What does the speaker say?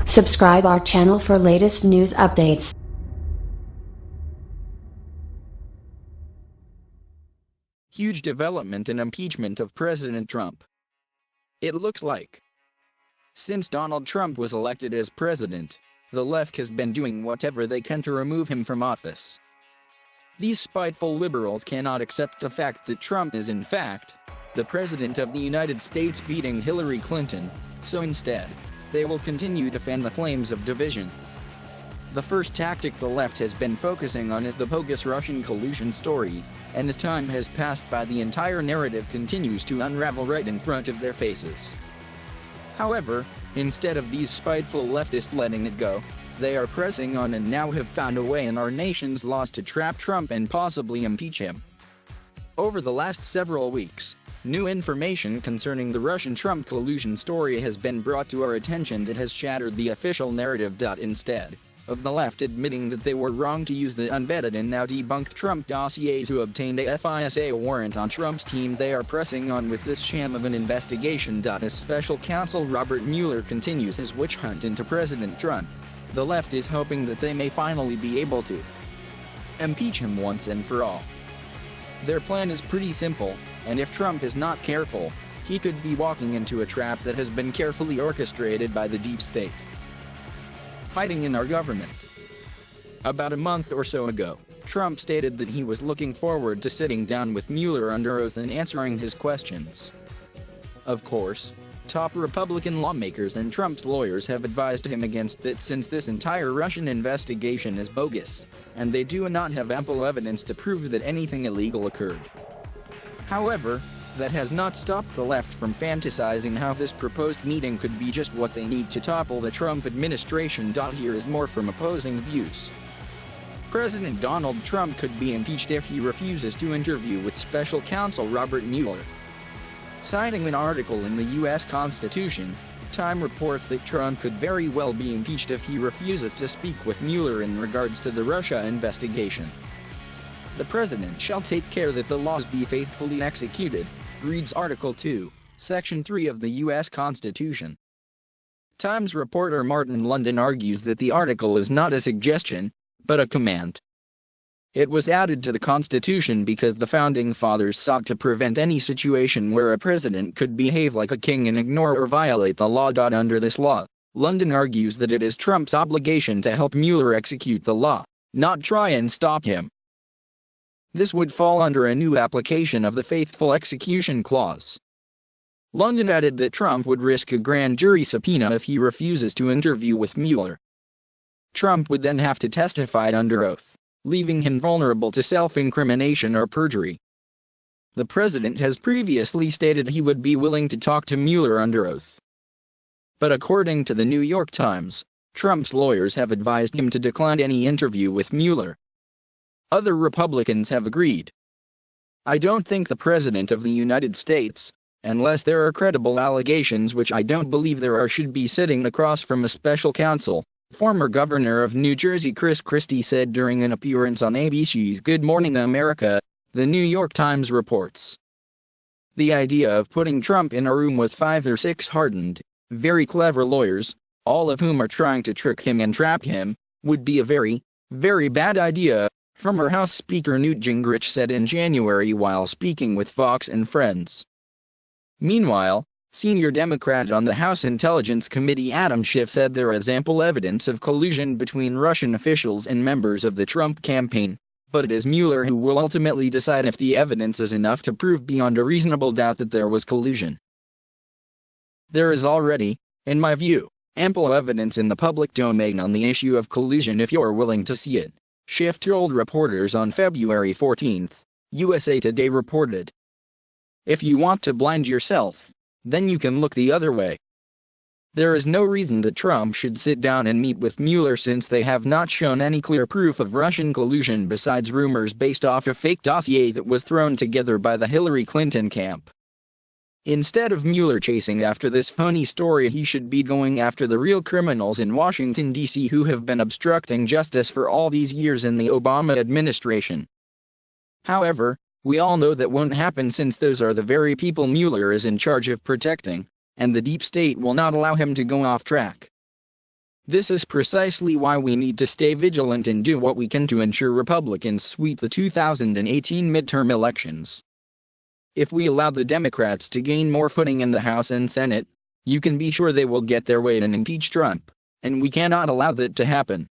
Subscribe our channel for latest news updates. Huge development in impeachment of President Trump. It looks like, since Donald Trump was elected as president, the left has been doing whatever they can to remove him from office. These spiteful liberals cannot accept the fact that Trump is in fact the President of the United States beating Hillary Clinton, so instead, they will continue to fan the flames of division. The first tactic the left has been focusing on is the bogus Russian collusion story, and as time has passed by, the entire narrative continues to unravel right in front of their faces. However, instead of these spiteful leftists letting it go, they are pressing on and now have found a way in our nation's laws to trap Trump and possibly impeach him. Over the last several weeks, new information concerning the Russian-Trump collusion story has been brought to our attention that has shattered the official narrative. Instead of the left admitting that they were wrong to use the unvetted and now debunked Trump dossier to obtain a FISA warrant on Trump's team, they are pressing on with this sham of an investigation. As special counsel Robert Mueller continues his witch hunt into President Trump, the left is hoping that they may finally be able to impeach him once and for all. Their plan is pretty simple, and if Trump is not careful, he could be walking into a trap that has been carefully orchestrated by the deep state hiding in our government. About a month or so ago, Trump stated that he was looking forward to sitting down with Mueller under oath and answering his questions. Of course, top Republican lawmakers and Trump's lawyers have advised him against that, since this entire Russian investigation is bogus, and they do not have ample evidence to prove that anything illegal occurred. However, that has not stopped the left from fantasizing how this proposed meeting could be just what they need to topple the Trump administration. Here is more from opposing views. President Donald Trump could be impeached if he refuses to interview with special counsel Robert Mueller. Citing an article in the U.S. Constitution, Time reports that Trump could very well be impeached if he refuses to speak with Mueller in regards to the Russia investigation. The president shall take care that the laws be faithfully executed, reads Article 2, Section 3 of the U.S. Constitution. Times reporter Martin London argues that the article is not a suggestion, but a command. It was added to the Constitution because the Founding Fathers sought to prevent any situation where a president could behave like a king and ignore or violate the law. Under this law, London argues that it is Trump's obligation to help Mueller execute the law, not try and stop him. This would fall under a new application of the Faithful Execution Clause. London added that Trump would risk a grand jury subpoena if he refuses to interview with Mueller. Trump would then have to testify under oath, leaving him vulnerable to self-incrimination or perjury. The president has previously stated he would be willing to talk to Mueller under oath. But according to the New York Times, Trump's lawyers have advised him to decline any interview with Mueller. Other Republicans have agreed. I don't think the President of the United States, unless there are credible allegations, which I don't believe there are, should be sitting across from a special counsel, former Governor of New Jersey Chris Christie said during an appearance on ABC's Good Morning America, the New York Times reports. The idea of putting Trump in a room with 5 or 6 hardened, very clever lawyers, all of whom are trying to trick him and trap him, would be a very, very bad idea, former House Speaker Newt Gingrich said in January while speaking with Fox and Friends. Meanwhile, senior Democrat on the House Intelligence Committee Adam Schiff said there is ample evidence of collusion between Russian officials and members of the Trump campaign, but it is Mueller who will ultimately decide if the evidence is enough to prove beyond a reasonable doubt that there was collusion. There is already, in my view, ample evidence in the public domain on the issue of collusion if you're willing to see it, Schiff told reporters on February 14, USA Today reported. If you want to blind yourself, then you can look the other way. There is no reason that Trump should sit down and meet with Mueller, since they have not shown any clear proof of Russian collusion besides rumors based off a fake dossier that was thrown together by the Hillary Clinton camp. Instead of Mueller chasing after this phony story, he should be going after the real criminals in Washington, D.C. who have been obstructing justice for all these years in the Obama administration. However, we all know that won't happen, since those are the very people Mueller is in charge of protecting, and the deep state will not allow him to go off track. This is precisely why we need to stay vigilant and do what we can to ensure Republicans sweep the 2018 midterm elections. If we allow the Democrats to gain more footing in the House and Senate, you can be sure they will get their way and impeach Trump, and we cannot allow that to happen.